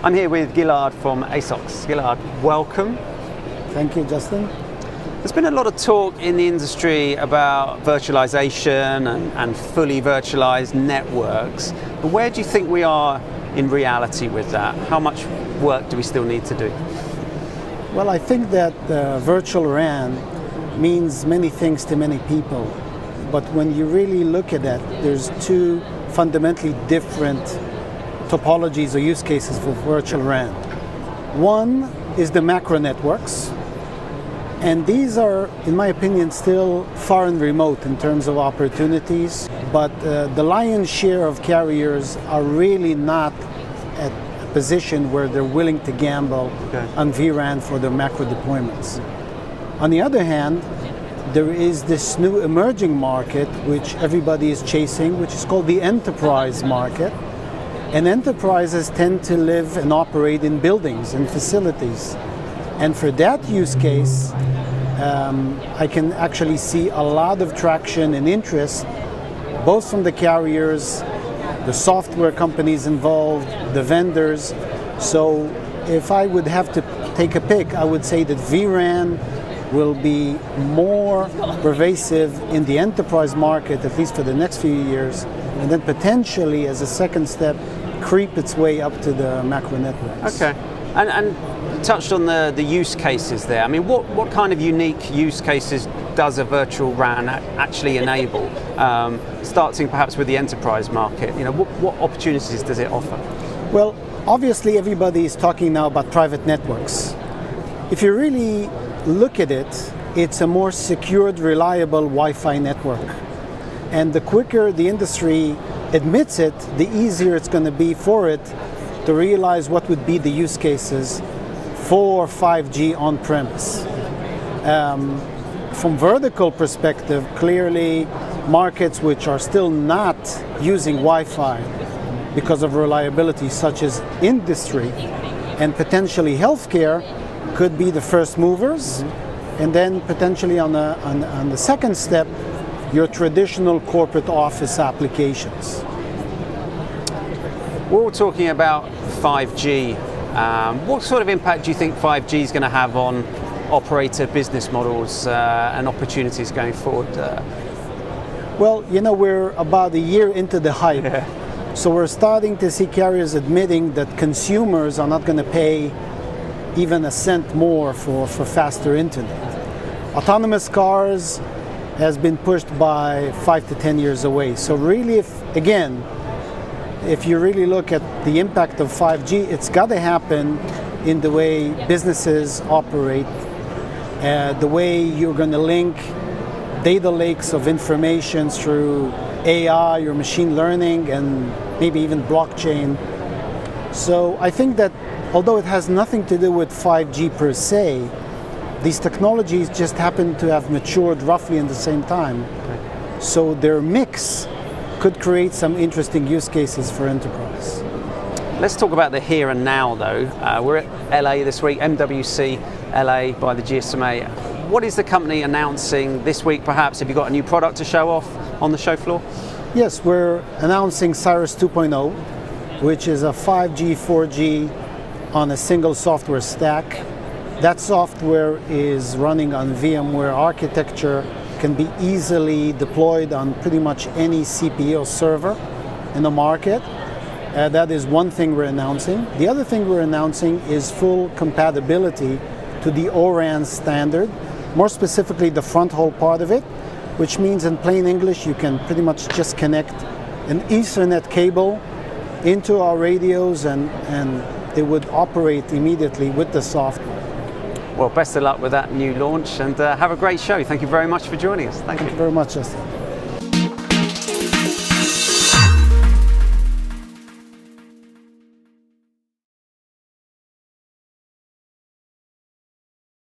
I'm here with Gilad from ASOCS. Gilad, welcome. Thank you, Justin. There's been a lot of talk in the industry about virtualization and fully virtualized networks. But where do you think we are in reality with that? How much work do we still need to do? Well, I think that virtual RAN means many things to many people. But when you really look at that, there's two fundamentally different topologies or use cases for virtual RAN. One is the macro networks, and these are, in my opinion, still far and remote in terms of opportunities, but the lion's share of carriers are really not at a position where they're willing to gamble on vRAN for their macro deployments. On the other hand, there is this new emerging market which everybody is chasing, which is called the enterprise market. And enterprises tend to live and operate in buildings and facilities. And for that use case, I can actually see a lot of traction and interest, both from the carriers, the software companies involved, the vendors. So if I would have to take a pick, I would say that vRAN will be more pervasive in the enterprise market, at least for the next few years, and then potentially, as a second step, creep its way up to the macro networks. Okay, and you touched on the use cases there. I mean, what kind of unique use cases does a virtual RAN actually enable? Starting perhaps with the enterprise market, you know, what opportunities does it offer? Well, obviously everybody is talking now about private networks. If you really look at it, it's a more secured, reliable Wi-Fi network. And the quicker the industry admits it, the easier it's going to be for it to realize what would be the use cases for 5G on-premise. From vertical perspective, clearly markets which are still not using Wi-Fi because of reliability, such as industry and potentially healthcare, could be the first movers. And then potentially on the second step, your traditional corporate office applications. We're all talking about 5G. What sort of impact do you think 5G is going to have on operator business models and opportunities going forward? Well, you know, we're about a year into the hype. Yeah. So we're starting to see carriers admitting that consumers are not going to pay even a cent more for faster internet. Autonomous cars has been pushed by 5 to 10 years away. So really, if you really look at the impact of 5G, it's got to happen in the way businesses operate, the way you're going to link data lakes of information through AI or machine learning and maybe even blockchain. So I think that although it has nothing to do with 5G per se, these technologies just happen to have matured roughly in the same time. So their mix could create some interesting use cases for enterprise. Let's talk about the here and now though. We're at LA this week, MWC LA by the GSMA. What is the company announcing this week perhaps? Have you got a new product to show off on the show floor? Yes, we're announcing Cyrus 2.0, which is a 5G, 4G on a single software stack. That software is running on VMware architecture, can be easily deployed on pretty much any CPO server in the market. That is one thing we're announcing. The other thing we're announcing is full compatibility to the O-RAN standard, more specifically the front haul part of it, which means in plain English you can pretty much just connect an Ethernet cable into our radios and they would operate immediately with the software. Well, best of luck with that new launch and have a great show. Thank you very much for joining us. Thank you very much, Justin.